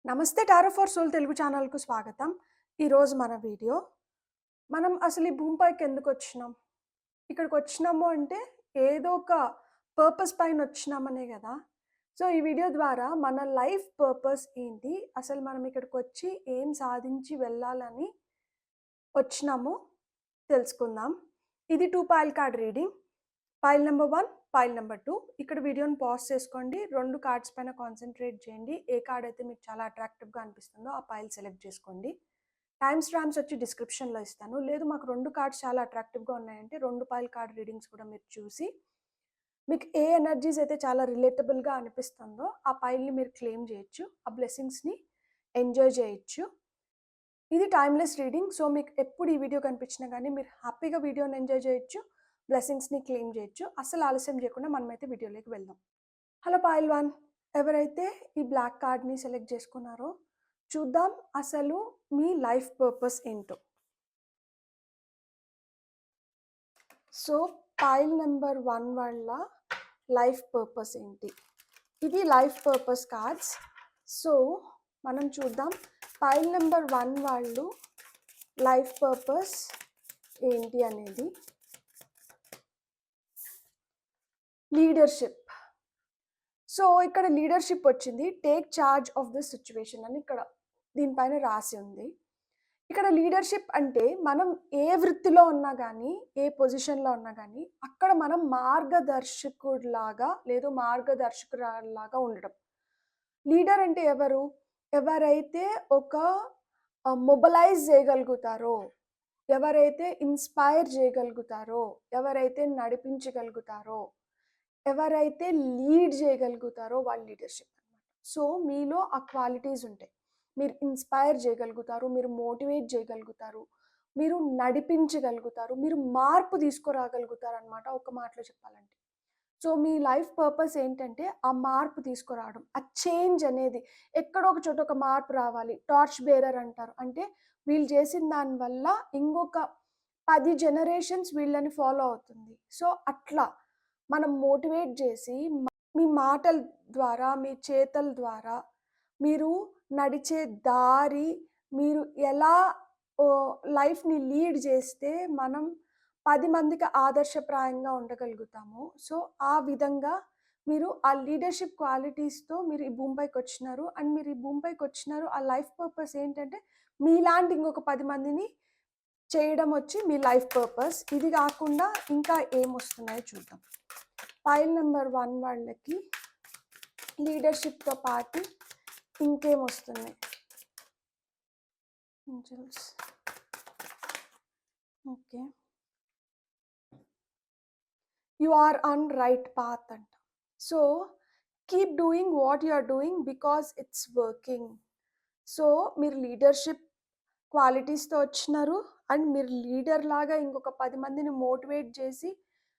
నమస్తే tarot for soul Telugu ఛానల్కు స్వాగతం. ఈరోజు మన వీడియో మనం అసలు ఈ భూమిపైకి ఎందుకు వచ్చినాం, ఇక్కడికి వచ్చినాము అంటే ఏదో ఒక పర్పస్ పైన వచ్చినామనే కదా. సో ఈ వీడియో ద్వారా మన లైఫ్ పర్పస్ ఏంటి, అసలు మనం ఇక్కడికి వచ్చి ఏం సాధించి వెళ్ళాలని వచ్చినాము తెలుసుకుందాం. ఇది 2 pile card reading. Pile number 1, pile number 2. ఇక్కడ వీడియోని పాజ్ చేసుకోండి, 2 కార్డ్స్ పైన కాన్సన్ట్రేట్ చేయండి. ఏ కార్డ్ అయితే మీకు చాలా అట్రాక్టివ్గా అనిపిస్తుందో ఆ పైల్ సెలెక్ట్ చేసుకోండి. టైమ్ స్టాంప్స్ వచ్చి డిస్క్రిప్షన్లో ఇస్తాను. లేదు మాకు 2 కార్డ్స్ చాలా అట్రాక్టివ్గా ఉన్నాయంటే 2 పైల్ కార్డ్ రీడింగ్స్ కూడా మీరు చూసి మీకు ఏ ఎనర్జీస్ అయితే చాలా రిలేటబుల్గా అనిపిస్తుందో ఆ పైల్ని మీరు క్లెయిమ్ చేయొచ్చు, ఆ బ్లెస్సింగ్స్ని ఎంజాయ్ చేయొచ్చు. ఇది టైమ్లెస్ రీడింగ్. సో మీకు ఎప్పుడు ఈ వీడియో కనిపించినా కానీ మీరు హ్యాపీగా వీడియోని ఎంజాయ్ చేయొచ్చు, బ్లెస్సింగ్స్ని క్లెయిమ్ చేయొచ్చు. అసలు ఆలస్యం చేయకుండా మనమైతే వీడియోలోకి వెళ్దాం. హలో పైల్ 1, ఎవరైతే ఈ బ్లాక్ కార్డ్ని సెలెక్ట్ చేసుకున్నారో చూద్దాం అసలు మీ లైఫ్ పర్పస్ ఏంటో. సో పైల్ నెంబర్ 1 వాళ్ళ లైఫ్ పర్పస్ ఏంటి, ఇది లైఫ్ పర్పస్ కార్డ్స్. సో మనం చూద్దాం పైల్ నెంబర్ 1 వాళ్ళు లైఫ్ పర్పస్ ఏంటి అనేది. లీడర్షిప్. సో ఇక్కడ లీడర్షిప్ వచ్చింది, take charge of this situation అని ఇక్కడ దీనిపైన రాసి ఉంది. ఇక్కడ లీడర్షిప్ అంటే మనం ఏ వృత్తిలో ఉన్నా కానీ, ఏ పొజిషన్లో ఉన్నా కానీ అక్కడ మనం మార్గదర్శకుడిలాగా లేదు మార్గదర్శకురాలాగా ఉండడం. లీడర్ అంటే ఎవరు, ఎవరైతే ఒక మొబలైజ్ చేయగలుగుతారో, ఎవరైతే ఇన్స్పైర్ చేయగలుగుతారో, ఎవరైతే నడిపించగలుగుతారో, ఎవరైతే లీడ్ చేయగలుగుతారో వాళ్ళు లీడర్షిప్ అనమాట. సో మీలో ఆ క్వాలిటీస్ ఉంటాయి. మీరు ఇన్స్పైర్ చేయగలుగుతారు, మీరు మోటివేట్ చేయగలుగుతారు, మీరు నడిపించగలుగుతారు, మీరు మార్పు తీసుకురాగలుగుతారు అనమాట ఒక మాటలో చెప్పాలంటే. సో మీ లైఫ్ పర్పస్ ఏంటంటే ఆ మార్పు తీసుకురావడం, ఆ చేంజ్ అనేది. ఎక్కడో ఒక చోట ఒక మార్పు రావాలి. టార్చ్ బేరర్ అంటారు, అంటే వీళ్ళు చేసిన దానివల్ల ఇంకొక 10 జనరేషన్స్ వీళ్ళని ఫాలో అవుతుంది. సో అట్లా మనం మోటివేట్ చేసి మీ మాటల ద్వారా, మీ చేతల ద్వారా, మీరు నడిచే దారి, మీరు ఎలా లైఫ్ని లీడ్ చేస్తే మనం 10 మందికి ఆదర్శప్రాయంగా ఉండగలుగుతాము. సో ఆ విధంగా మీరు ఆ లీడర్షిప్ క్వాలిటీస్తో మీరు ఈ భూమిపైకి వచ్చినారు. అండ్ మీరు ఈ భూమిపైకి వచ్చినారు, ఆ లైఫ్ పర్పస్ ఏంటంటే మీలాంటి ఇంకొక 10 మందిని చేయడం వచ్చి మీ లైఫ్ పర్పస్. ఇది కాకుండా ఇంకా ఏమొస్తున్నాయో చూద్దాం. పైల్ నెంబర్ 1 వాళ్ళకి లీడర్షిప్తో పాటు ఇంకేమొస్తున్నాయి. Okay, you are on right path అంట. So keep doing what you are doing because it's working. So మీరు లీడర్షిప్ క్వాలిటీస్తో వచ్చినారు అండ్ మీరు లీడర్ లాగా ఇంకొక 10 మందిని మోటివేట్ చేసి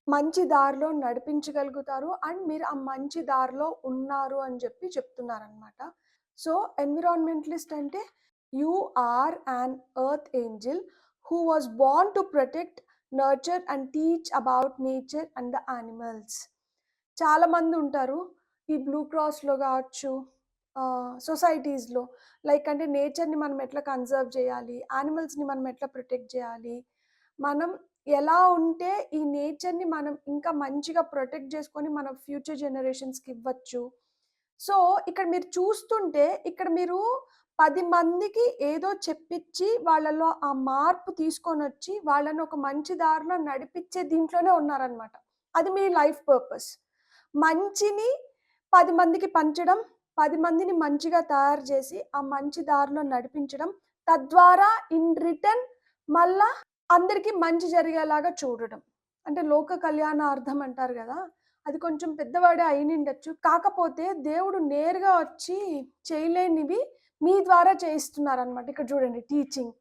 మంచి దారిలో నడిపించగలుగుతారు అండ్ మీరు ఆ మంచి దారిలో ఉన్నారు అని చెప్పి చెప్తున్నారనమాట. సో ఎన్విరాన్మెంటలిస్ట్ అంటే you are an earth angel who was born to protect, nurture and teach about nature and the animals. చాలామంది ఉంటారు ఈ బ్లూ క్రాస్లో కావచ్చు, సొసైటీస్లో, లైక్ అంటే నేచర్ని మనం ఎట్లా కన్జర్వ్ చేయాలి, యానిమల్స్ని మనం ఎట్లా ప్రొటెక్ట్ చేయాలి, మనం ఎలా ఉంటే ఈ నేచర్ని మనం ఇంకా మంచిగా ప్రొటెక్ట్ చేసుకొని మన ఫ్యూచర్ జనరేషన్స్కి ఇవ్వచ్చు. సో ఇక్కడ మీరు చూస్తుంటే ఇక్కడ మీరు 10 మందికి ఏదో చెప్పించి వాళ్ళలో ఆ మార్పు తీసుకొని వచ్చి వాళ్ళని ఒక మంచి దారిలో నడిపించే దీంట్లోనే ఉన్నారనమాట. అది మీ లైఫ్ పర్పస్. మంచిని 10 మందికి పంచడం, 10 మందిని మంచిగా తయారు చేసి ఆ మంచి దారిలో నడిపించడం, తద్వారా ఇన్ రిటర్న్ మళ్ళా అందరికీ మంచి జరిగేలాగా చూడడం. అంటే లోక కళ్యాణార్థం అంటారు కదా, అది కొంచెం పెద్దవాడే అయినిండొచ్చు. కాకపోతే దేవుడు నేరుగా వచ్చి చేయలేనివి మీ ద్వారా చేయిస్తున్నారనమాట. ఇక్కడ చూడండి, teaching.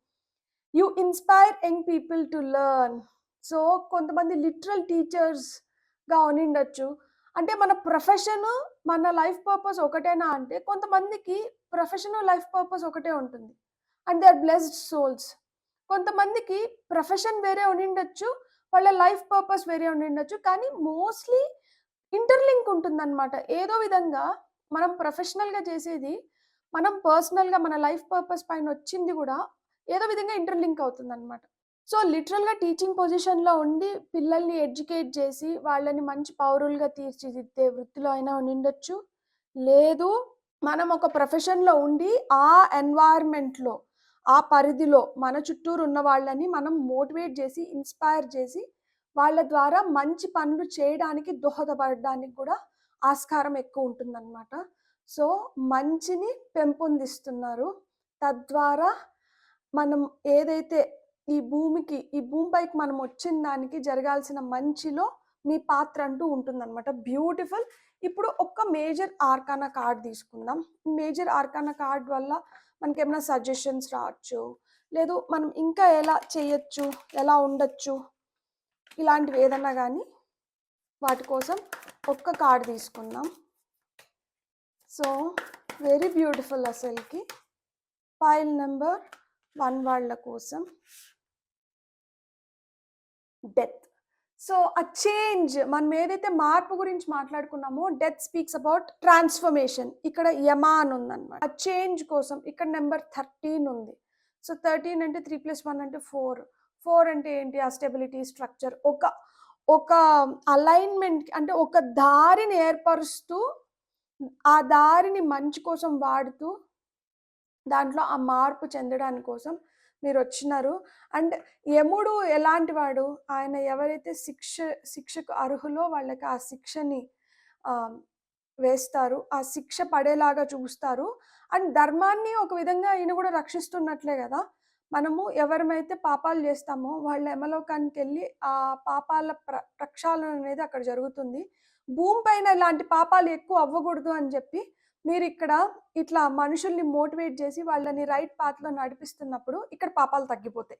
You inspire young people to learn. So కొంతమంది లిటరల్ టీచర్స్గా ఉనిండొచ్చు. అంటే మన ప్రొఫెషన్, మన లైఫ్ పర్పస్ ఒకటేనా అంటే కొంతమందికి ప్రొఫెషన్, లైఫ్ పర్పస్ ఒకటే ఉంటుంది and they are blessed souls. కొంతమందికి ప్రొఫెషన్ వేరే ఉండిండొచ్చు, వాళ్ళ లైఫ్ పర్పస్ వేరే ఉండిండొచ్చు, కానీ మోస్ట్లీ ఇంటర్లింక్ ఉంటుందన్నమాట. ఏదో విధంగా మనం ప్రొఫెషనల్గా చేసేది మనం పర్సనల్‌గా మన లైఫ్ పర్పస్ పైన వచ్చింది గూడా ఏదో విధంగా ఇంటర్‌లింక్ అవుతుందనమాట. సో, లిటరల్‌గా టీచింగ్ పొజిషన్‌లో ఉండి పిల్లల్ని ఎడ్యుకేట్ చేసి, వాళ్ళని మంచి పౌరులుగా తీర్చిదిద్దే వృత్తిలో అయినా ఉండిండొచ్చు. లేదు మనం ఒక ప్రొఫెషన్‌లో ఉండి ఆ ఎన్వైర్న్‌మెంట్‌లో, ఆ పరిధిలో మన చుట్టూరు ఉన్న వాళ్ళని మనం మోటివేట్ చేసి, ఇన్‌స్పైర్ చేసి, వాళ్ళ ద్వారా మంచి పనులు చేయడానికి దోహదపడడానికి కూడా ఆస్కారం ఎక్కువ ఉంటుందన్నమాట. సో, మంచిని పెంపొందిస్తున్నారు. తద్వారా మనం ఏదైతే ఈ భూమిపైకి మనం వచ్చిన దానికి జరగాల్సిన మంచిలో మీ పాత్ర అంటూ ఉంటుందన్నమాట. బ్యూటిఫుల్. ఇప్పుడు ఒక్క మేజర్ ఆర్కానా కార్డ్ తీసుకుందాం. మేజర్ ఆర్కానా కార్డ్ వల్ల మనకేమైనా సజెషన్స్ రావచ్చు. లేదు మనం ఇంకా ఎలా చేయొచ్చు, ఎలా ఉండొచ్చు, ఇలాంటివి ఏదన్నా గానీ వాటి కోసం ఒక్క కార్డ్ తీసుకుందాం. సో, వెరీ బ్యూటిఫుల్ అసలుకి. ఫైల్ నెంబర్ 1 వాళ్ళ కోసం డెత్. సో, ఆ చేంజ్ మనం ఏదైతే మార్పు గురించి మాట్లాడుకున్నామో డెత్ స్పీక్స్ అబౌట్ ట్రాన్స్‌ఫర్మేషన్. ఇక్కడ యమ అని ఉందన్నమాట. ఆ చేంజ్ కోసం ఇక్కడ నెంబర్ 13 ఉంది. సో, 13 అంటే 3+1 అంటే 4. 4 అంటే ఏంటి? ఆ స్టెబిలిటీ, స్ట్రక్చర్ ఒక అలైన్‌మెంట్ అంటే ఒక దారిని ఏర్పరుస్తూ, ఆ దారిని మంచి కోసం వాడుతూ దాంట్లో ఆ మార్పు చెందడాని కోసం మీరొచ్చినారు. అండ్ యముడు ఎలాంటి వాడు? ఆయన ఎవరైతే శిక్షకు అర్హులో వాళ్ళకి ఆ శిక్షని ఆహ్, వేస్తారు. ఆ శిక్ష పడేలాగా చూస్తారు. అండ్ ధర్మాన్ని ఒక విధంగా ఈయన గూడా రక్షిస్తున్నట్లే గదా! మనము ఎవరమైతే పాపాలు జేస్తామో వాళ్ళు యమలోకానికెళ్ళి ఆ పాపాల ప్రక్షాళన అనేది అక్కడ జరుగుతుంది. భూమి పైన ఇలాంటి పాపాలు ఎక్కువ అవ్వగూడదు అని జెప్పి మీరిక్కడ ఇట్లా మనుషుల్ని మోటివేట్ చేసి వాళ్ళని రైట్ పాత్‌లో నడిపిస్తున్నప్పుడు ఇక్కడ పాపాలు తగ్గిపోతాయి.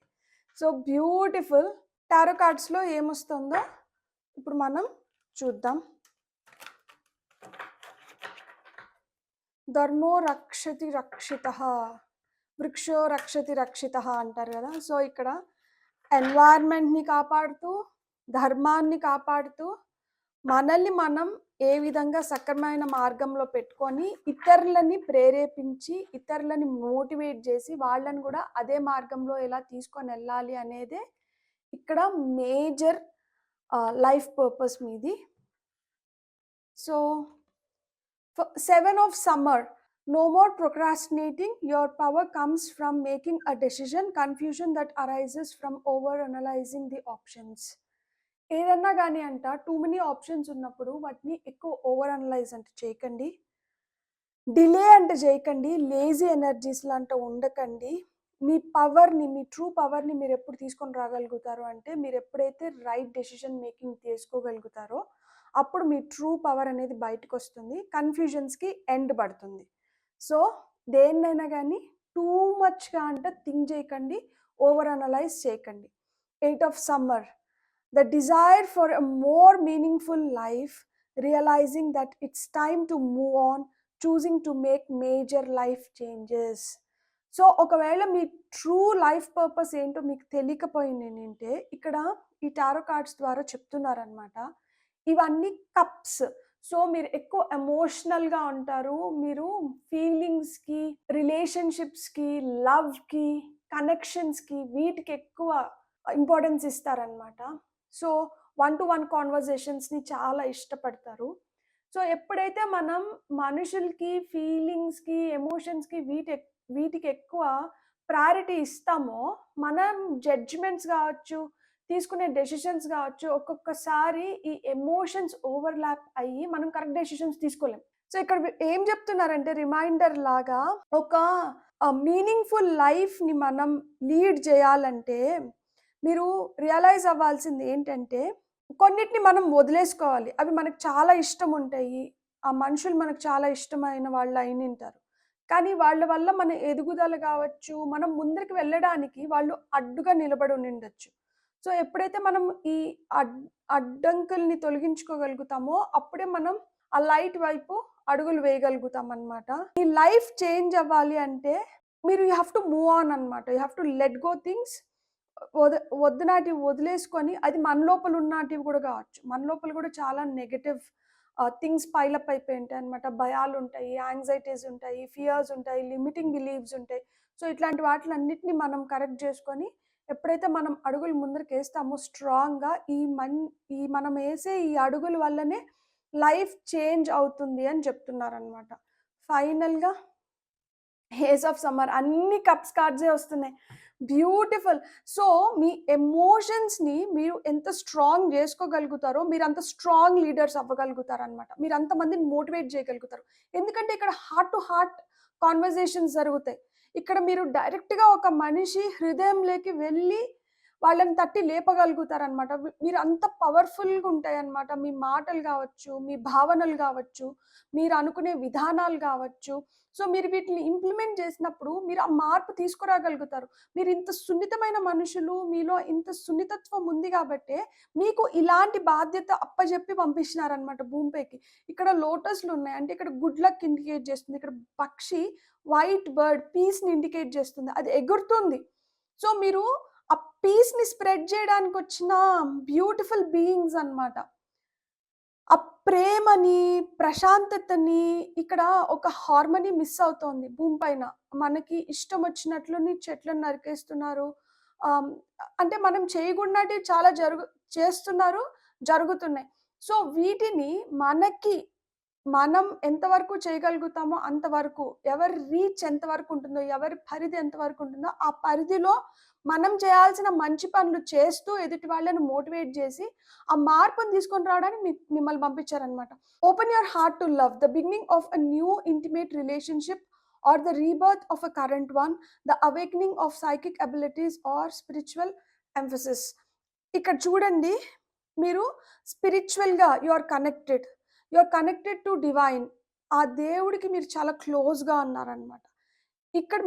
So, beautiful. టారో కార్డ్స్‌లో ఏమొస్తుందో ఇప్పుడు మనం చూద్దాం. ధర్మో రక్షతి రక్షితః, వృక్షో రక్షతి రక్షితః అంటారు గదా! సో, ఇక్కడ ఎన్వైర్న్‌మెంట్‌ని కాపాడుతూ, ధర్మాన్ని కాపాడుతూ, మనల్ని మనం ఏ విధంగా సక్రమమైన మార్గంలో పెట్టుకొని, ఇతరులని ప్రేరేపించి, ఇతరులని మోటివేట్ జేసి, వాళ్ళని గూడా అదే మార్గంలో ఎలా తీసుకొనెళ్ళాలి అనేదే ఇక్కడ మేజర్ లైఫ్ పర్పస్ మీది. So, 7 of summer. No more procrastinating. Your power comes from making a decision. Confusion that arises from overanalyzing the options. ఏదన్నా గానీ టూ మెనీ ఆప్షన్స్ ఉన్నప్పుడు వాటిని ఎక్కువ ఓవర్ అనలైజ్ అంటే చేయకండి. డిలే అంటే చేయకండి. లేజీ ఎనర్జీస్‌లో అంటే ఉండకండి. మీ పవర్‌ని, మీ ట్రూ పవర్‌ని మీరెప్పుడు తీసుకొని రాగలుగుతారు అంటే, మీరెప్పుడైతే రైట్ డెసిషన్ మేకింగ్ చేసుకోగలుగుతారో, అప్పుడు మీ ట్రూ పవర్ అనేది బయటకొస్తుంది. కన్‌ఫ్యూజన్స్‌కి ఎండ్ పడుతుంది. సో, దేన్నైనా గానీ టూ మచ్‌గా థింక్ చేయకండి. ఓవర్ అనలైజ్ చేయకండి. 8 of summer. The desire for a more meaningful life, realizing that it's time to move on, choosing to make major life changes. So, ఒకవేళ మీ true life purpose ఏంటో మీకు తెలియకపోయిందేంటంటే, ఇక్కడ ఈ tarot cards ద్వారా చెప్తున్నారనమాట. ఇవన్నీ కప్స్. సో, మీరు ఎక్కువ ఎమోషనల్‌గా ఉంటారు. మీరు ఫీలింగ్స్‌కి, రిలేషన్‌షిప్స్‌కి, లవ్‌కి, కనెక్షన్స్‌కి వీటికి ఎక్కువ ఇంపార్టెన్స్ ఇస్తారనమాట. సో, 1-to-1 కాన్వర్జేషన్స్‌ని చాలా ఇష్టపడతారు. సో, ఎప్పుడైతే మనం మనుషులకి, ఫీలింగ్స్‌కి, ఎమోషన్స్‌కి వీటికి ఎక్కువ ప్రయారిటీ ఇస్తామో, మనం జడ్జ్‌మెంట్స్ గావచ్చు, తీసుకునే డెసిషన్స్ గావచ్చు, ఒక్కొక్కసారి ఈ ఎమోషన్స్ ఓవర్‌లాప్ అయ్యి మనం కరెక్ట్ డెసిషన్స్ తీసుకోలేం. సో, ఇక్కడ ఏం చెప్తున్నారంటే రిమైండర్ లాగా ఒక మీనింగ్‌ఫుల్ లైఫ్‌ని మనం లీడ్ చేయాలంటే మీరు రియలైజ్ అవ్వాల్సింది ఏంటంటే, కొన్నిటిని మనం వదిలేసుకోవాలి. అవి మనకు చాలా ఇష్టం ఉంటాయి. ఆ మనుషులు మనకు చాలా ఇష్టమైన వాళ్ళు అయ్యుంటారు. కానీ వాళ్ళ వల్ల మన ఎదుగుదల గావచ్చు, మనం ముందరికి వెళ్ళడానికి వాళ్ళు అడ్డుగా నిలబడి ఉండిండొచ్చు. సో, ఎప్పుడైతే మనం ఈ అడ్ అడ్డంకుల్ని తొలగించుకోగలుగుతామో, అప్పుడే మనం ఆ లైట్ వైపు అడుగులు వేయగలుగుతామనమాట. ఈ లైఫ్ చేంజ్ అవ్వాలి అంటే, మీరు you have to move on అనమాట. You have to let go things. వద్దునాటివి వదిలేసుకొని అది మన లోపల ఉన్నటివి కూడా కావచ్చు. మన లోపల కూడా చాలా నెగెటివ్ థింగ్స్ పైలప్ అయిపోయి ఉంటాయి అనమాట. భయాలు ఉంటాయి, యాంగ్జైటీస్ ఉంటాయి, ఫియర్స్ ఉంటాయి, లిమిటింగ్ బిలీవ్స్ ఉంటాయి. సో ఇట్లాంటి వాటిలన్నిటిని మనం కరెక్ట్ చేసుకొని ఎప్పుడైతే మనం అడుగులు ముందరకేస్తామో స్ట్రాంగ్‌గా ఈ మనం వేసే ఈ అడుగుల వల్లనే లైఫ్ చేంజ్ అవుతుంది అని చెప్తున్నారనమాట. ఫైనల్‌గా ఏస్ ఆఫ్ సమ్మర్ అన్ని కప్స్ కార్డ్సే వస్తున్నాయి. బ్యూటిఫుల్. సో మీ ఎమోషన్స్‌ని మీరు ఎంత స్ట్రాంగ్ చేసుకోగలుగుతారో మీరంత స్ట్రాంగ్ లీడర్స్ అవ్వగలుగుతారనమాట. మీరంత మందిని మోటివేట్ చేయగలుగుతారు. ఎందుకంటే ఇక్కడ హార్ట్ టు హార్ట్ కాన్వర్జేషన్స్ జరుగుతాయి. ఇక్కడ మీరు డైరెక్ట్‌గా ఒక మనిషి హృదయంలోకి వెళ్ళి వాళ్ళని తట్టి లేపగలుగుతారనమాట. మీరు అంత పవర్‌ఫుల్‌గా ఉంటాయన్నమాట. మీ మాటలు గావచ్చు, మీ భావనలు గావచ్చు, మీరు అనుకునే విధానాలు గావచ్చు. సో మీరు వీటిని ఇంప్లిమెంట్ చేసినప్పుడు మీరు ఆ మార్పు తీసుకురాగలుగుతారు. మీరు ఇంత సున్నితమైన మనుషులు, మీలో ఇంత సున్నితత్వం ఉంది గాబట్టే మీకు ఇలాంటి బాధ్యత అప్పజెప్పి పంపించినారనమాట భూమిపైకి. ఇక్కడ లోటస్‌లు ఉన్నాయి. అంటే ఇక్కడ గుడ్ లక్ ఇండికేట్ చేస్తుంది. ఇక్కడ పక్షి వైట్ బర్డ్ పీస్‌ని ఇండికేట్ చేస్తుంది. అది ఎగురుతుంది. సో మీరు ఆ పీస్‌ని స్ప్రెడ్ చేయడానికొచ్చిన బ్యూటిఫుల్ బీయింగ్స్ అన్నమాట. ఆ ప్రేమని, ప్రశాంతతని ఇక్కడ ఒక హార్మనీ మిస్ అవుతోంది భూమిపైన. మనకి ఇష్టం వచ్చినట్లుని చెట్లను నరికేస్తున్నారు. ఆహ్, అంటే మనం చేయకూడనిటివి చాలా చేస్తున్నారు, జరుగుతున్నాయి. సో వీటిని మనం ఎంతవరకు చేయగలుగుతామో అంతవరకు, ఎవరి రీచ్ ఎంతవరకు ఉంటుందో, ఎవరి పరిధి ఎంతవరకు ఉంటుందో, ఆ పరిధిలో మనం చేయాల్సిన మంచి పనులు చేస్తూ ఎదుటి వాళ్ళని మోటివేట్ చేసి, ఆ మార్పుని తీసుకొని రావడానికి మిమ్మల్ని పంపించారనమాట. Open your heart to love. The beginning of a new intimate relationship or the rebirth of a current one, the awakening of psychic abilities or spiritual emphasis. ఇక్కడ చూడండి, మీరు స్పిరిచువల్‌గా you are connected. You are connected to divine. ఆ దేవుడికి మీరు చాలా క్లోజ్‌గా ఉన్నారనమాట. ఇక్కడ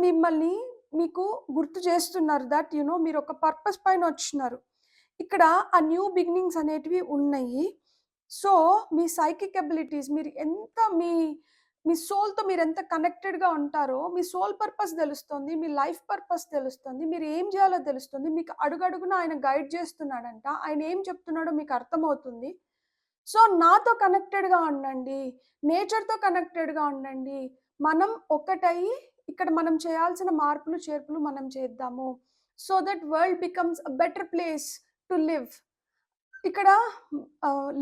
మీకు గుర్తు చేస్తున్నారు దట్ మీరు ఒక పర్పస్ పైన వచ్చినారు. ఇక్కడ ఆ న్యూ బిగినింగ్స్ అనేటివి ఉన్నాయి. సో మీ సైకిక్ అబిలిటీస్ మీరు ఎంత మీ సోల్‌తో మీరెంత కనెక్టెడ్‌గా ఉంటారో, మీ సోల్ పర్పస్ తెలుస్తుంది. మీ లైఫ్ పర్పస్ తెలుస్తుంది. మీరు ఏం చేయాలో తెలుస్తుంది. మీకు అడుగడుగునా ఆయన గైడ్ చేస్తున్నాడంట. ఆయన ఏం చెప్తున్నాడో మీకు అర్థమవుతుంది. సో నాతో కనెక్టెడ్‌గా ఉండండి. నేచర్‌తో కనెక్టెడ్‌గా ఉండండి. మనం ఒకటయ్యి ఇక్కడ మనం చేయాల్సిన మార్పులు, చేర్పులు మనం చేద్దాము. So that world becomes a better place to live. ఇక్కడ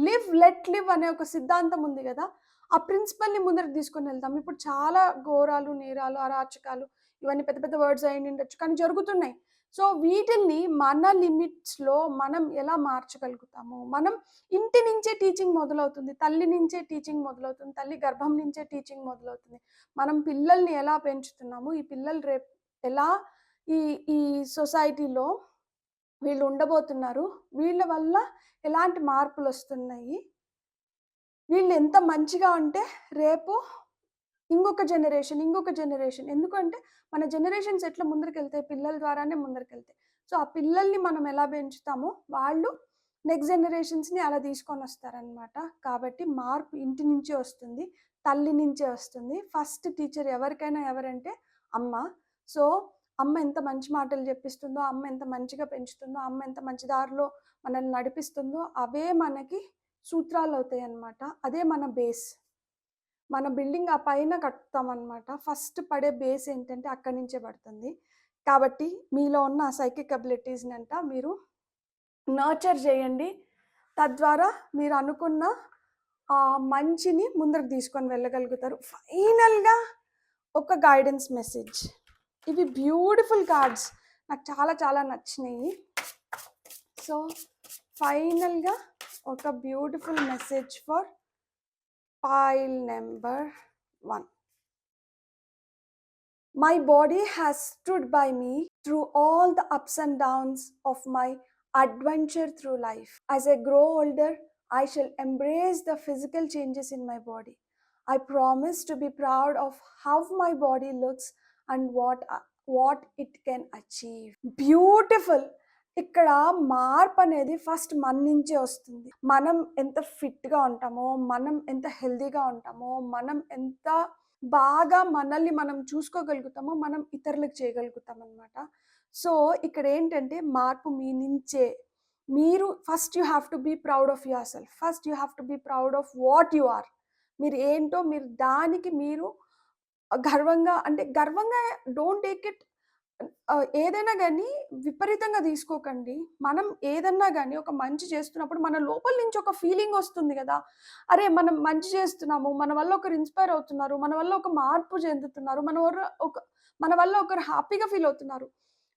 లివ్, లెట్ లివ్ అనే ఒక సిద్ధాంతం ఉంది గదా! ఆ ప్రిన్సిపల్‌ని ముందరకు తీసుకొనెళ్దాం. ఇప్పుడు చాలా ఘోరాలు, నేరాలు, అరాచకాలు ఇవన్నీ పెద్ద పెద్ద వర్డ్స్ అయ్యుండొచ్చు. కానీ జరుగుతున్నాయి. సో వీటిల్ని మన లిమిట్స్‌లో మనం ఎలా మార్చగలుగుతాము? మనం ఇంటి నుంచే టీచింగ్ మొదలవుతుంది. తల్లి నుంచే టీచింగ్ మొదలవుతుంది. తల్లి గర్భం నుంచే టీచింగ్ మొదలవుతుంది. మనం పిల్లల్ని ఎలా పెంచుతున్నాము? ఈ పిల్లలు రేపు ఎలా ఈ ఈ సొసైటీలో వీళ్ళు ఉండబోతున్నారు? వీళ్ళ వల్ల ఎలాంటి మార్పులొస్తున్నాయి? వీళ్ళు ఎంత మంచిగా ఉంటే రేపు ఇంకొక జనరేషన్. ఎందుకంటే మన జనరేషన్స్ ఎట్లా ముందరికెళ్తాయి? పిల్లల ద్వారానే ముందరికెళ్తాయి. సో ఆ పిల్లల్ని మనం ఎలా పెంచుతామో వాళ్ళు నెక్స్ట్ జనరేషన్స్‌ని అలా తీసుకొనొస్తారనమాట. కాబట్టి మార్పు ఇంటి నుంచే వస్తుంది. తల్లి నుంచే వస్తుంది. ఫస్ట్ టీచర్ ఎవరికైనా ఎవరంటే అమ్మ. సో అమ్మ ఎంత మంచి మాటలు చెప్పిస్తుందో, అమ్మ ఎంత మంచిగా పెంచుతుందో, అమ్మ ఎంత మంచి దారిలో మనల్ని నడిపిస్తుందో అవే మనకి సూత్రాలవుతాయన్నమాట. అదే మన బేస్. మన బిల్డింగ్ ఆ పైన కడతామనమాట. ఫస్ట్ పడే బేస్ ఏంటంటే అక్కడి నుంచే పడుతుంది. కాబట్టి మీలో ఉన్న సైకిక్ అబిలిటీస్‌నంట మీరు నర్చర్ చేయండి. తద్వారా మీరు అనుకున్న మంచిని ముందరకు తీసుకొని వెళ్ళగలుగుతారు. ఫైనల్‌గా ఒక గైడెన్స్ మెసేజ్. ఇవి బ్యూటిఫుల్ కార్డ్స్. నాకు చాలా చాలా నచ్చినాయి. సో ఫైనల్‌గా ఒక beautiful message for pile number 1. My body has stood by me through all the ups and downs of my adventure through life. As I grow older, I shall embrace the physical changes in my body. I promise to be proud of how my body looks and what it can achieve. Beautiful. ఇక్కడ మార్పు అనేది first మన నుంచే వస్తుంది. మనం ఎంత ఫిట్‌గా ఉంటామో, మనం ఎంత హెల్తీగా ఉంటామో, మనం ఎంత బాగా మనల్ని మనం చూసుకోగలుగుతామో, మనం ఇతరులకు చేయగలుగుతామనమాట. సో ఇక్కడ ఏంటంటే మార్పు మీ నుంచే. మీరు first you have to be proud of yourself. First you have to be proud of what you are. మీరు ఏంటో మీరు దానికి మీరు గర్వంగా, అంటే గర్వంగా డోంట్ టేక్ ఇట్. ఏదైనా గానీ విపరీతంగా తీసుకోకండి. మనం ఏదన్నా గానీ ఒక మంచి చేస్తున్నప్పుడు మన లోపల నుంచి ఒక ఫీలింగొస్తుంది గదా! అరే! మనం మంచి చేస్తున్నాము. మన వల్ల ఒకరు ఇన్‌స్పైర్ అవుతున్నారు. మన వల్ల ఒక మార్పు చెందుతున్నారు. మన వల్ల ఒకరు హ్యాపీగా ఫీల్ అవుతున్నారు.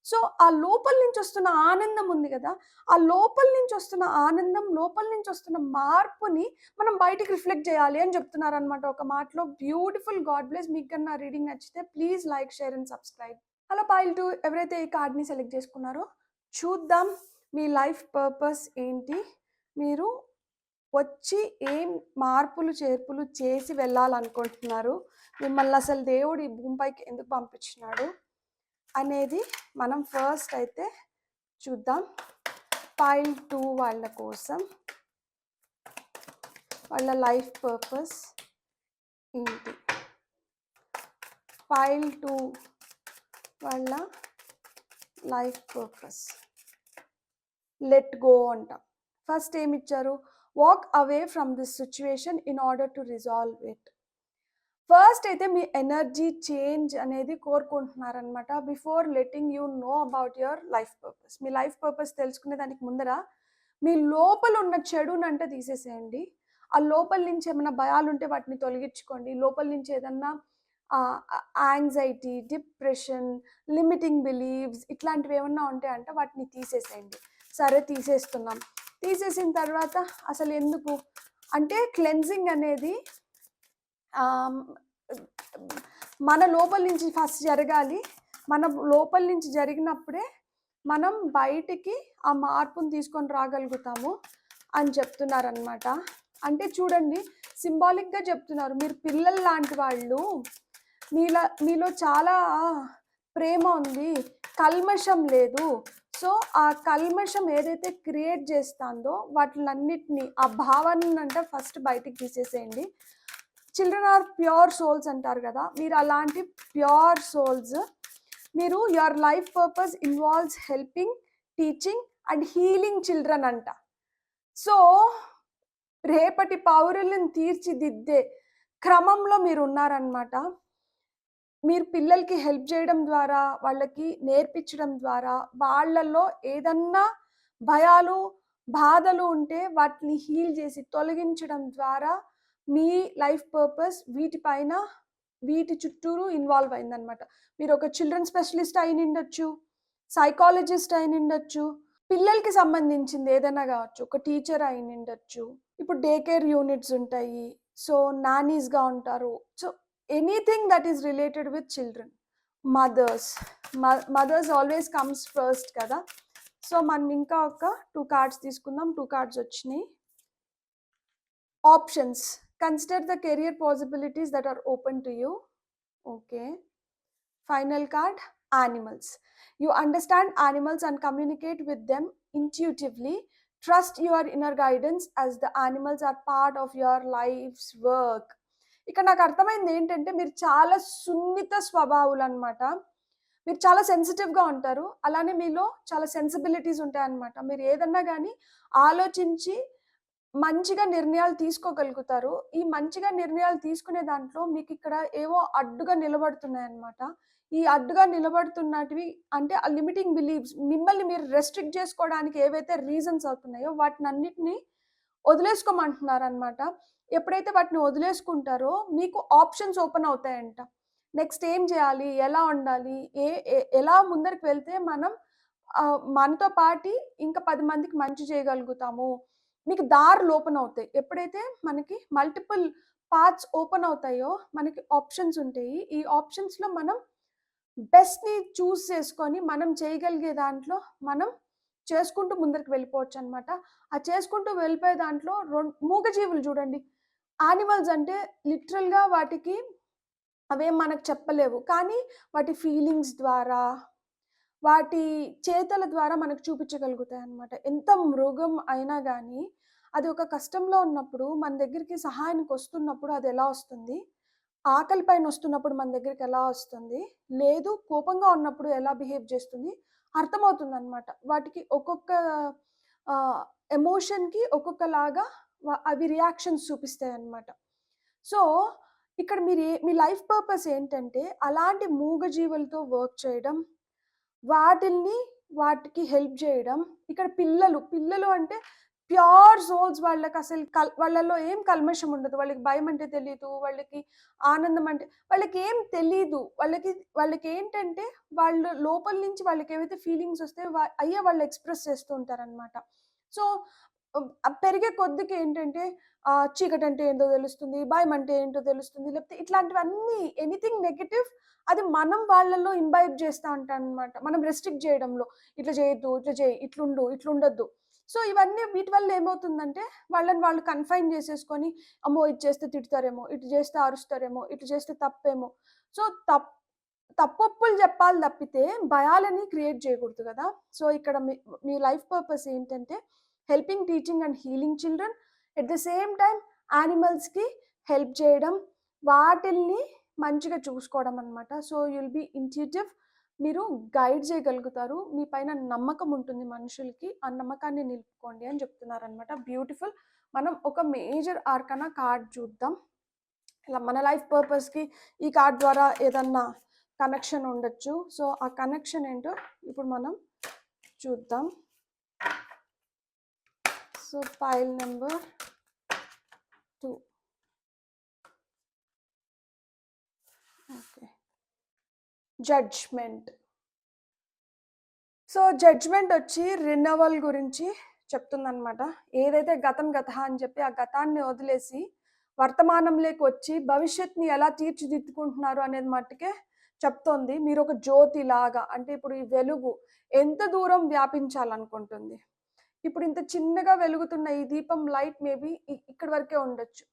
సో, ఆ లోపల నుంచి వస్తున్న ఆనందం ఉంది గదా! ఆ లోపల నుంచి వస్తున్న ఆనందం, లోపల నుంచి వస్తున్న మార్పుని మనం బయటికి రిఫ్లెక్ట్ చేయాలి అని చెప్తున్నారనమాట ఒక మాటలో. బ్యూటిఫుల్. God bless. మీకు గాని నా రీడింగ్ నచ్చితే please like, share and subscribe. Hello pile 2 ఎవరైతే ఈ కార్డ్‌ని సెలెక్ట్ చేసుకున్నారో చూద్దాం మీ లైఫ్ పర్పస్ ఏంటి? మీరు వచ్చి ఏం మార్పులు, చేర్పులు చేసి వెళ్ళాలనుకుంటున్నారు? మిమ్మల్ని అసలు దేవుడు ఈ భూమిపైకి ఎందుకు పంపించినాడు? అనేది మనం ఫస్ట్ అయితే చూద్దాం. పైల్ 2 వాళ్ళ కోసం వాళ్ళ లైఫ్ పర్పస్ ఏంటి? పైల్ 2 వాళ్ళ లైఫ్ పర్పస్ లెట్ గో అంట. ఫస్ట్ ఏమిచ్చారు? Walk away from this situation in order to resolve it. First అయితే మీ ఎనర్జీ చేంజ్ అనేది కోరుకుంటున్నారనమాట. Before letting you know about your life purpose. మీ లైఫ్ పర్పస్ తెలుసుకునే దానికి ముందర మీ లోపల ఉన్న చెడునంటే తీసేసేయండి. ఆ లోపల నుంచి ఏమైనా భయాలుంటే వాటిని తొలగించుకోండి. లోపల నుంచి ఏదన్నా యాంగ్జైటీ, డిప్రెషన్, లిమిటింగ్ బిలీవ్స్ ఇట్లాంటివి ఏమన్నా ఉంటే అంటే వాటిని తీసేసేయండి. సరే తీసేస్తున్నాం. తీసేసిన తర్వాత అసలు ఎందుకు అంటే క్లెన్జింగ్ అనేది మన లోపల నుంచి ఫస్ట్ జరగాలి. మన లోపల నుంచి జరిగినప్పుడే మనం బయటికి ఆ మార్పుని తీసుకొని రాగలుగుతాము అని చెప్తున్నారనమాట. అంటే చూడండి, సింబాలిక్గా చెప్తున్నారు. మీరు పిల్లలు లాంటి వాళ్ళు, మీలో చాలా ప్రేమ ఉంది, కల్మషం లేదు. సో ఆ కల్మషం ఏదైతే క్రియేట్ చేస్తుందో వాటిలన్నిటినీ, ఆ భావనంటే ఫస్ట్ బయటికి తీసేసేయండి. చిల్డ్రన్ ఆర్ ప్యూర్ సోల్స్ అంటారు కదా, మీరు అలాంటి ప్యూర్ సోల్స్. మీరు your life purpose involves helping, teaching and healing children అంట. సో రేపటి పౌరులను తీర్చిదిద్దే క్రమంలో మీరు ఉన్నారనమాట. మీరు పిల్లలకి హెల్ప్ చేయడం ద్వారా, వాళ్ళకి నేర్పించడం ద్వారా, వాళ్ళల్లో ఏదన్నా భయాలు, బాధలు ఉంటే వాటిని హీల్ చేసి తొలగించడం ద్వారా మీ లైఫ్ పర్పస్ వీటి చుట్టూరు ఇన్వాల్వ్ అయిందనమాట. మీరు ఒక చిల్డ్రన్ స్పెషలిస్ట్ అయినుండొచ్చు, సైకాలజిస్ట్ అయినుండొచ్చు, పిల్లలకి సంబంధించింది ఏదైనా కావచ్చు, ఒక టీచర్ అయినుండొచ్చు. ఇప్పుడు డే కేర్ యూనిట్స్ ఉంటాయి. సో నానీస్గా ఉంటారు. So anything that is related with children. Mothers always comes first కదా. సో మనం ఇంకా ఒక 2 కార్డ్స్ తీసుకుందాం. 2 కార్డ్స్ వచ్చినాయి. Options. Consider the career possibilities that are open to you. Okay. Final card, animals. You understand animals and communicate with them intuitively. Trust your inner guidance as the animals are part of your life's work. ఇక్కడ నాకు అర్థమైంది ఏంటంటే మీరు చాలా సున్నిత స్వభావులు అనమాట. మీరు చాలా సెన్సిటివ్గా ఉంటారు. అలానే మీలో చాలా సెన్సిబిలిటీస్ ఉంటాయన్నమాట. మీరు ఏదన్నా కానీ ఆలోచించి మంచిగా నిర్ణయాలు తీసుకోగలుగుతారు. ఈ మంచిగా నిర్ణయాలు తీసుకునే దాంట్లో మీకు ఇక్కడ ఏవో అడ్డుగా నిలబడుతున్నాయన్నమాట. ఈ అడ్డుగా నిలబడుతున్నటివి అంటే ఆ లిమిటింగ్ బిలీవ్స్, మిమ్మల్ని మీరు రెస్ట్రిక్ట్ చేసుకోవడానికి ఏవైతే రీజన్స్ అవుతున్నాయో వాటినన్నిటిని వదిలేసుకోమంటున్నారనమాట. ఎప్పుడైతే వాటిని వదిలేసుకుంటారో మీకు ఆప్షన్స్ ఓపెన్ అవుతాయంట. నెక్స్ట్ ఏం చేయాలి? ఎలా ఉండాలి? ఎలా ముందరికి వెళ్తే మనం మనతో పాటి ఇంకా 10 మందికి మంచి చేయగలుగుతాము. మీకు దారులు ఓపెన్ అవుతాయి. ఎప్పుడైతే మనకి మల్టిపుల్ పాత్స్ ఓపెన్ అవుతాయో మనకి ఆప్షన్స్ ఉంటాయి. ఈ ఆప్షన్స్‌లో మనం బెస్ట్‌ని చూస్ చేసుకొని మనం చేయగలిగే దాంట్లో మనం చేసుకుంటూ ముందరికి వెళ్ళిపోవచ్చనమాట. ఆ చేసుకుంటూ వెళ్ళిపోయే దాంట్లో మూగజీవులు చూడండి. యానిమల్స్ అంటే లిటరల్‌గా వాటికి అవేం మనకు చెప్పలేవు. కానీ వాటి ఫీలింగ్స్ ద్వారా, వాటి చేతల ద్వారా మనకు చూపించగలుగుతాయన్నమాట. ఎంత మృగం అయినా గానీ, అది ఒక కష్టంలో ఉన్నప్పుడు మన దగ్గరికి సహాయానికి వస్తున్నప్పుడు అది ఎలా వస్తుంది? ఆకలి పైన వస్తున్నప్పుడు మన దగ్గరికి ఎలా వస్తుంది? లేదు కోపంగా ఉన్నప్పుడు ఎలా బిహేవ్ చేస్తుంది? అర్థమవుతుందన్నమాట. వాటికి ఒక్కొక్క ఎమోషన్‌కి ఒక్కొక్కలాగా అవి రియాక్షన్స్ చూపిస్తాయన్నమాట. సో, ఇక్కడ మీ లైఫ్ పర్పస్ ఏంటంటే, అలాంటి మూగజీవులతో వర్క్ చేయడం, వాటిల్ని వాటికి హెల్ప్ జేయడం. ఇక్కడ పిల్లలు అంటే ప్యూర్ సోల్స్, వాళ్ళకసలు వాళ్ళలో ఏం కల్మషం ఉండదు. వాళ్ళకి భయమంటే తెలీదు. వాళ్ళకి ఆనందం అంటే వాళ్ళకేం తెలీదు. వాళ్ళకేంటంటే వాళ్ళు లోపల నుంచి వాళ్ళకేవైతే ఫీలింగ్స్ వస్తాయో అయ్యే వాళ్ళు ఎక్స్‌ప్రెస్ చేస్తూ ఉంటారనమాట. సో, పెరిగే కొద్దికి ఏంటంటే చీకటంటే ఏంటో తెలుస్తుంది. భయమంటే ఏంటో తెలుస్తుంది. లేకపోతే ఇట్లాంటివన్నీ ఎనీథింగ్ నెగెటివ్ అది మనం వాళ్ళలో ఇంబైబ్ చేస్తా ఉంటామనమాట. మనం రెస్ట్రిక్ట్ చేయడంలో. ఇట్లా చేయొద్దు, ఇట్లా చేయి, ఇట్లుండు, ఇట్లుండొద్దు. సో, ఇవన్నీ వీటి వల్ల ఏమవుతుందంటే, వాళ్ళని వాళ్ళు కన్‌ఫైన్ చేసేసుకొని, అమ్మో! ఇది చేస్తే తిడతారేమో, ఇటు చేస్తే అరుస్తారేమో, ఇటు చేస్తే తప్పేమో. సో, తప్పొప్పులు చెప్పాలి తప్పితే, భయాలని క్రియేట్ చేయకూడదు గదా! సో, ఇక్కడ మీ లైఫ్ పర్పస్ ఏంటంటే, helping, teaching and healing children. At the same time యానిమల్స్‌కి హెల్ప్ చేయడం, వాటిల్ని మంచిగా చూసుకోవడం అన్నమాట. So, you'll be intuitive. మీరు గైడ్ చేయగలుగుతారు. మీ పైన నమ్మకం ఉంటుంది మనుషులకి. ఆ నమ్మకాన్ని నిలుపుకోండి అని చెప్తున్నారనమాట. బ్యూటిఫుల్. మనం ఒక మేజర్ ఆర్కానా కార్డ్ చూద్దాం. ఇలా మన లైఫ్ పర్పస్‌కి ఈ కార్డ్ ద్వారా ఏదన్నా కనెక్షన్ ఉండొచ్చు. సో, ఆ కనెక్షన్ ఏంటో ఇప్పుడు మనం చూద్దాం. So, pile number 2. Okay. Judgement. So, judgement వచ్చి రినవల్ గురించి చెప్తుందనమాట. ఏదైతే గతం గతః అని చెప్పి ఆ గతాన్ని వదిలేసి వర్తమానంలోకి వచ్చి భవిష్యత్తుని ఎలా తీర్చిదిద్దుకుంటున్నారు అనేది మట్టుకే చెప్తోంది. మీరొక జ్యోతిలాగా, అంటే ఇప్పుడు ఈ వెలుగు ఎంత దూరం వ్యాపించాలనుకుంటుంది. ఇప్పుడు ఇంత చిన్నగా వెలుగుతున్న ఈ దీపం లైట్ మేబీ ఇక్కడి వరకే ఉండొచ్చు.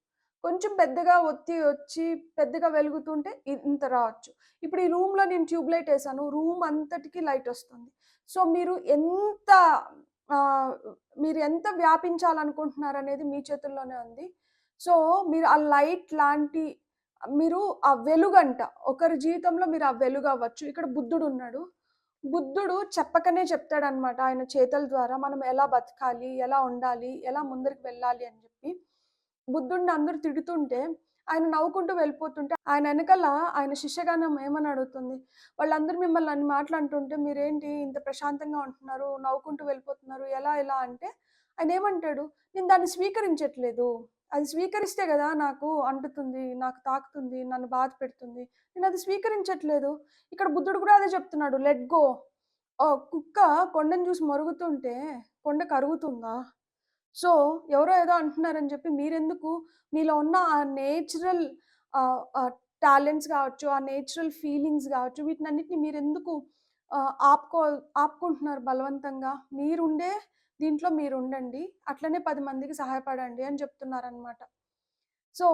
కొంచెం పెద్దగా ఒత్తి వచ్చి పెద్దగా వెలుగుతుంటే ఇంత రావచ్చు. ఇప్పుడు ఈ రూమ్‌లో నేను ట్యూబ్ లైట్ ఏసాను. రూమ్ అంతటికి లైట్ వస్తుంది. సో, ఆహ్, మీరు ఎంత వ్యాపించాలనుకుంటున్నారనేది మీ చేతుల్లోనే ఉంది. సో, మీరు ఆ లైట్ లాంటి మీరు ఆ వెలుగంట. ఒకరి జీవితంలో మీరు ఆ వెలుగవ్వచ్చు. ఇక్కడ బుద్ధుడున్నాడు. బుద్ధుడు చెప్పకనే చెప్తాడనమాట. ఆయన చేతల ద్వారా మనం ఎలా బతకాలి, ఎలా ఉండాలి, ఎలా ముందరికి వెళ్ళాలి అని చెప్పి. బుద్ధుడిని అందరూ తిడుతుంటే, ఆయన నవ్వుకుంటూ వెళ్ళిపోతుంటే, ఆయన ఎనకాల ఆయన శిష్యగణం ఏమని అడుగుతుంది, వాళ్ళందరూ మిమ్మల్ని అన్ని మాటలు అంటుంటే, మీరేంటి ఇంత ప్రశాంతంగా ఉంటున్నారు, నవ్వుకుంటూ వెళ్ళిపోతున్నారు, ఎలా అంటే, ఆయన ఏమంటాడు, నేను దాన్ని స్వీకరించట్లేదు. అది స్వీకరిస్తే కదా నాకు అంటుతుంది, నాకు తాకుతుంది, నన్ను బాధ పెడుతుంది. నేను అది స్వీకరించట్లేదు. ఇక్కడ బుద్ధుడు కూడా అదే చెప్తున్నాడు. Let go. కుక్క కొండను చూసి మరుగుతుంటే కొండ కరుగుతుందా? సో, ఎవరో ఏదో అంటున్నారని చెప్పి మీరెందుకు మీలో ఉన్న ఆ నేచురల్ ఆహ్, ఆహ్, టాలెంట్స్ గావచ్చు, ఆ నేచురల్ ఫీలింగ్స్ గావచ్చు, వీటినన్నిటిని మీరెందుకు ఆహ్, ఆపుకో ఆపుకుంటున్నారు బలవంతంగా? మీరుండే దీంట్లో మీరుండండి. అట్లనే 10 మందికి సహాయపడండి అని చెప్తున్నారనమాట. సో,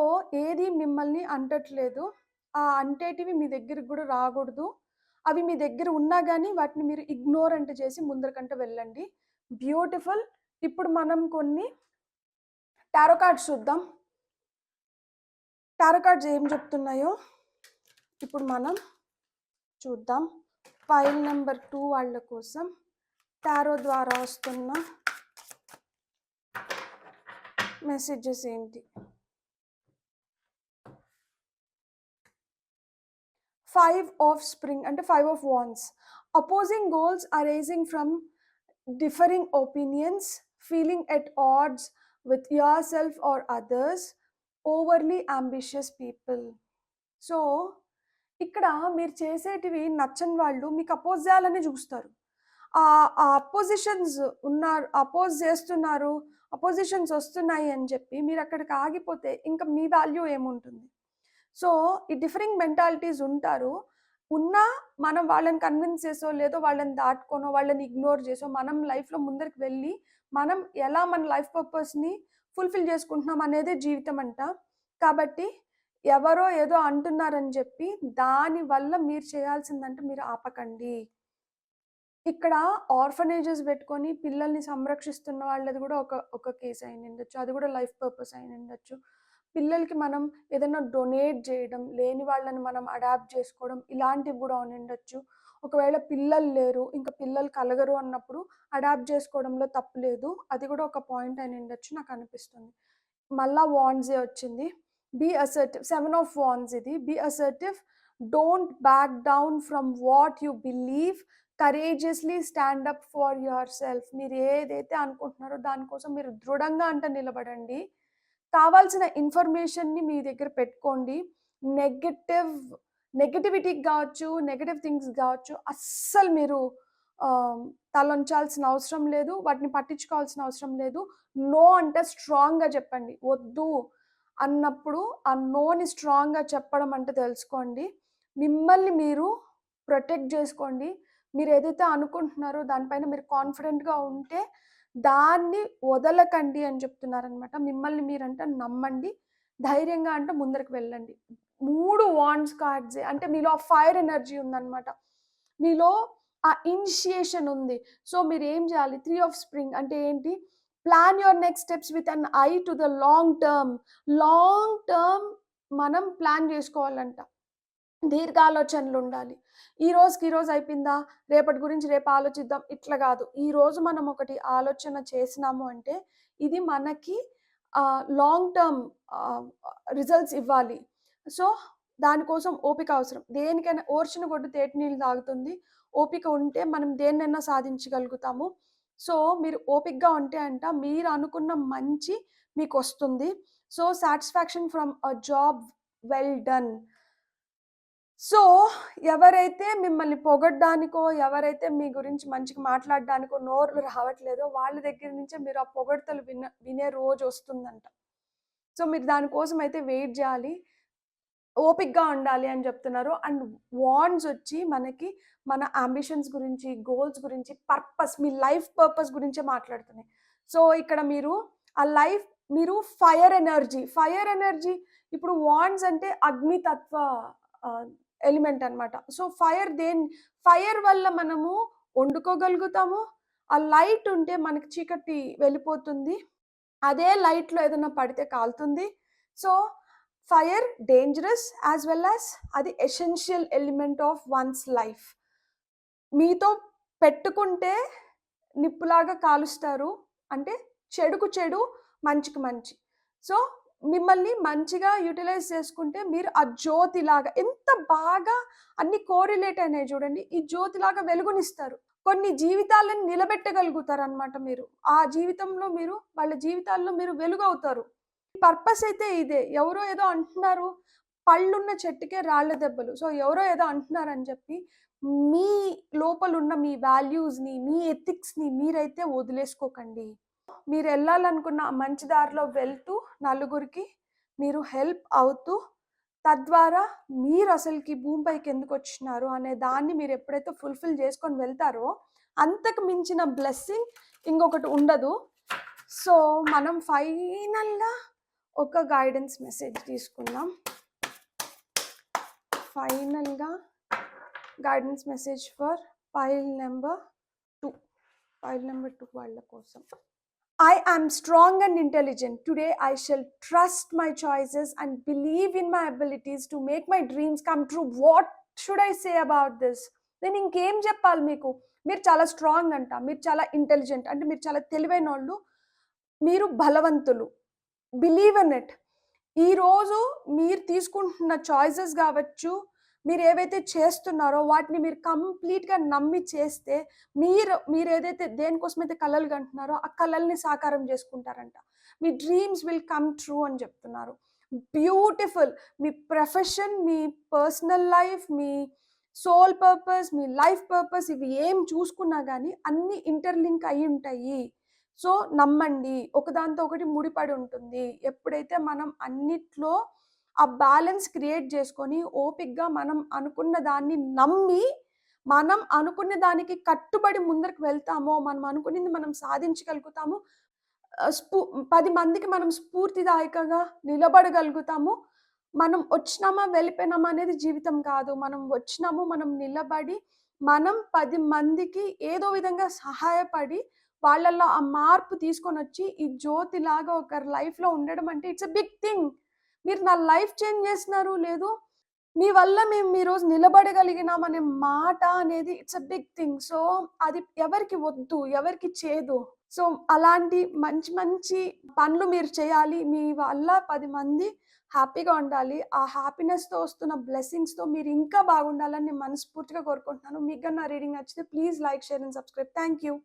ఏది మిమ్మల్ని అంటట్లేదు. ఆ అంటేటివి మీ దగ్గరికి గూడా రాగూడదు. అవి మీ దగ్గర ఉన్నా గానీ వాటిని మీరు ఇగ్నోరెంట్ చేసి ముందరకంటే వెళ్ళండి. బ్యూటిఫుల్. ఇప్పుడు మనం కొన్ని టారో కార్డ్స్ చూద్దాం. టారో కార్డ్స్ ఏం చెప్తున్నాయో ఇప్పుడు మనం చూద్దాం. ఫైల్ నెంబర్ 2 వాళ్ళ కోసం టారో ద్వారా వస్తున్న మెసేజెస్ ఏంటి? 5 ఆఫ్ స్ప్రింగ్ అంటే 5 of wands. Opposing goals arising from differing opinions, feeling at odds with yourself or others, overly ambitious people. So, ఇక్కడ మీరు చేసేటివి నచ్చని వాళ్ళు మీకు అపోజ్ చేయాలనే చూస్తారు. ఆ అపోజిషన్స్ అపోజ్ చేస్తున్నారు, అపోజిషన్స్ వస్తున్నాయి అని చెప్పి మీరు అక్కడికి ఆగిపోతే ఇంకా మీ వాల్యూ ఏముంటుంది? సో, ఈ డిఫరింగ్ మెంటాలిటీస్ ఉంటారు. ఉన్నా మనం వాళ్ళని కన్విన్స్ చేసో, లేదో వాళ్ళని దాటుకోనో, వాళ్ళని ఇగ్నోర్ చేసో, మనం లైఫ్‌లో ముందరికి వెళ్ళి, మనం ఎలా మన లైఫ్ పర్పస్‌ని ఫుల్‌ఫిల్ చేసుకుంటున్నాం అనేదే జీవితం అంట. కాబట్టి ఎవరో ఏదో అంటున్నారని చెప్పి, దాని వల్ల మీరు చేయాల్సిందంటే మీరు ఆపకండి. ఇక్కడ ఆర్ఫనేజెస్ పెట్టుకొని పిల్లల్ని సంరక్షిస్తున్న వాళ్ళది కూడా ఒక కేస్ అయ్యుండొచ్చు. అది కూడా లైఫ్ పర్పస్ అయ్యుండొచ్చు. పిల్లలకి మనం ఏదైనా డొనేట్ చేయడం, లేని వాళ్ళని మనం అడాప్ట్ చేసుకోవడం ఇలాంటివి కూడా ఉండిండొచ్చు. ఒకవేళ పిల్లలు లేరు, ఇంకా పిల్లలు కలగరు అన్నప్పుడు అడాప్ట్ చేసుకోవడంలో తప్పు లేదు. అది కూడా ఒక పాయింట్ అయ్యుండొచ్చు నాకనిపిస్తుంది. మళ్ళా వాండ్సే వచ్చింది. Be assertive. 7 ఆఫ్ వాండ్స్ ఇది. Be assertive. Don't back down from what you believe. Courageously stand up for yourself. మీరు ఏదైతే అనుకుంటున్నారో దానికోసం మీరు దృఢంగా నిలబడండి. కావాల్సిన ఇన్ఫర్మేషన్ని మీ దగ్గర పెట్టుకోండి. నెగటివిటీకి కావచ్చు, నెగటివ్ థింగ్స్ కావచ్చు, అస్సలు మీరు తలంచాల్సిన అవసరం లేదు. వాటిని పట్టించుకోవాల్సిన అవసరం లేదు. నో అంటే స్ట్రాంగ్గా చెప్పండి. వద్దు అన్నప్పుడు ఆ నోని స్ట్రాంగ్గా చెప్పడం అంటే తెలుసుకోండి. మిమ్మల్ని మీరు ప్రొటెక్ట్ చేసుకోండి. మీరు ఏదైతే అనుకుంటున్నారో దానిపైన మీరు కాన్ఫిడెంట్గా ఉంటే దాన్ని వదలకండి అని చెప్తున్నారనమాట. మిమ్మల్ని మీరంటే నమ్మండి. ధైర్యంగా అంటే ముందరికి వెళ్ళండి. 3 వాండ్స్ కార్డ్సే. అంటే మీలో ఆ ఫైర్ ఎనర్జీ ఉందనమాట. మీలో ఆ ఇనిషియేషన్ ఉంది. సో మీరు ఏం చేయాలి? 3 ఆఫ్ స్ప్రింగ్ అంటే ఏంటి? Plan your next steps with an I to the long term. Long term మనం ప్లాన్ చేసుకోవాలంట. దీర్ఘాలోచనలు ఉండాలి. ఈ రోజు అయిపోయిందా, రేపటి గురించి రేపు ఆలోచిద్దాం, ఇట్లా కాదు. ఈ రోజు మనం ఒకటి ఆలోచన చేసినాము అంటే ఇది మనకి లాంగ్ టర్మ్ రిజల్ట్స్ ఇవ్వాలి. సో దానికోసం ఓపిక అవసరం. దేనికైనా ఓర్చిన గొడ్డు తేటి నీళ్ళు తాగుతుంది. ఓపిక ఉంటే మనం దేన్నైనా సాధించగలుగుతాము. సో మీరు ఓపికగా ఉంటే మీరు అనుకున్న మంచి మీకు వస్తుంది. So satisfaction from a job well done. So ఎవరైతే మిమ్మల్ని పొగడ్డానికో, ఎవరైతే మీ గురించి మంచిగా మాట్లాడడానికో నోరు రావట్లేదో వాళ్ళ దగ్గర నుంచే మీరు ఆ పొగడ్తలు వినే రోజు వస్తుందంట. సో మీరు దానికోసం అయితే వెయిట్ చేయాలి. ఓపికగా ఉండాలి అని చెప్తున్నారు. అండ్ వాండ్స్ వచ్చి మనకి మన అంబిషన్స్ గురించి, గోల్స్ గురించి, పర్పస్, మీ లైఫ్ పర్పస్ గురించే మాట్లాడుతున్నాయి. సో ఇక్కడ మీరు ఫైర్ ఎనర్జీ ఇప్పుడు వాండ్స్ అంటే అగ్నితత్వ ఎలిమెంట్ అనమాట. సో ఫైర్ వల్ల మనము వండుకోగలుగుతాము. ఆ లైట్ ఉంటే మనకి చీకటి వెళ్ళిపోతుంది. అదే లైట్లో ఏదైనా పడితే కాలుతుంది. So fire dangerous as well as అది essential element of one's life. మీతో పెట్టుకుంటే నిప్పులాగా కాలుస్తారు. అంటే చెడుకు చెడు, మంచికి మంచి. సో మిమ్మల్ని మంచిగా యూటిలైజ్ చేసుకుంటే మీరు ఆ జ్యోతిలాగా ఎంత బాగా అన్ని కోరిలేట్ అయినాయి చూడండి. ఈ జ్యోతిలాగా వెలుగునిస్తారు. కొన్ని జీవితాలను నిలబెట్టగలుగుతారు అనమాట. మీరు ఆ జీవితంలో వాళ్ళ జీవితాల్లో మీరు వెలుగవుతారు. పర్పస్ అయితే ఇదే. ఎవరో ఏదో అంటున్నారు, పళ్ళున్న చెట్టుకే రాళ్ళ దెబ్బలు. సో ఎవరో ఏదో అంటున్నారని చెప్పి మీ లోపల ఉన్న మీ వాల్యూస్ని, మీ ఎథిక్స్ని మీరైతే వదిలేసుకోకండి. మీరు వెళ్ళాలనుకున్న మంచి దారిలో వెళ్తూ నలుగురికి మీరు హెల్ప్ అవుతూ, తద్వారా మీరు అసలుకి భూమిపైకి ఎందుకు వచ్చినారు అనే దాన్ని మీరు ఎప్పుడైతే ఫుల్ఫిల్ చేసుకొని వెళ్తారో అంతకు మించిన బ్లెస్సింగ్ ఇంకొకటి ఉండదు. సో మనం ఫైనల్గా ఒక గైడెన్స్ మెసేజ్ తీసుకుందాం. ఫైనల్గా guidance message for pile number 2 వాళ్ళ కోసం. I am strong and intelligent. Today I shall trust my choices and believe in my abilities to make my dreams come true. What should I say about this? నేను ఇంకేం చెప్పాలి మీకు? మీరు చాలా strong అంట, మీరు చాలా ఇంటెలిజెంట్ అంటే మీరు చాలా తెలివైన వాళ్ళు, మీరు బలవంతులు. Believe in it. ఈరోజు మీరు తీసుకుంటున్న చాయిసెస్ కావచ్చు, మీరు ఏవైతే చేస్తున్నారో వాటిని మీరు కంప్లీట్గా నమ్మి చేస్తే మీరు ఏదైతే దేనికోసమైతే కళలు కంటున్నారో ఆ కళల్ని సాకారం చేసుకుంటారంట. మీ డ్రీమ్స్ విల్ కమ్ ట్రూ అని చెప్తున్నారు. బ్యూటిఫుల్. మీ ప్రొఫెషన్, మీ పర్సనల్ లైఫ్, మీ సోల్ పర్పస్, మీ లైఫ్ పర్పస్, ఇవి ఏం చూసుకున్నా కానీ అన్ని ఇంటర్లింక్ అయి ఉంటాయి. సో నమ్మండి, ఒకదాంతో ఒకటి ముడిపడి ఉంటుంది. ఎప్పుడైతే మనం అన్నిట్లో ఆ బ్యాలెన్స్ క్రియేట్ చేసుకొని ఓపిక్గా మనం అనుకున్న దాన్ని నమ్మి మనం అనుకున్న దానికి కట్టుబడి ముందరికి వెళ్తామో, మనం అనుకున్నది మనం సాధించగలుగుతాము. 10 మందికి మనం స్ఫూర్తిదాయకంగా నిలబడగలుగుతాము. మనం వచ్చినామా వెళ్ళిపోయినామా అనేది జీవితం కాదు. మనం వచ్చినాము, మనం నిలబడి మనం 10 మందికి ఏదో విధంగా సహాయపడి వాళ్ళల్లో ఆ మార్పు తీసుకొని వచ్చి ఈ జ్యోతిలాగా ఒకరి లైఫ్లో ఉండడం అంటే ఇట్స్ అ బిగ్ థింగ్. మీరు నా లైఫ్ చేంజ్ చేసినారు లేదు, మీ వల్ల మేము ఈరోజు నిలబడగలిగినాం అనే మాట అనేది it's a big thing. So అది ఎవరికి వద్దు, ఎవరికి చేదు. సో అలాంటి మంచి మంచి పనులు మీరు చేయాలి. మీ వల్ల 10 మంది హ్యాపీగా ఉండాలి. ఆ హ్యాపీనెస్‌తో వస్తున్న బ్లెస్సింగ్స్‌తో మీరు ఇంకా బాగుండాలని నేను మనస్ఫూర్తిగా కోరుకుంటున్నాను. మీకు గాని నా రీడింగ్ నచ్చితే please like, share and subscribe. Thank you.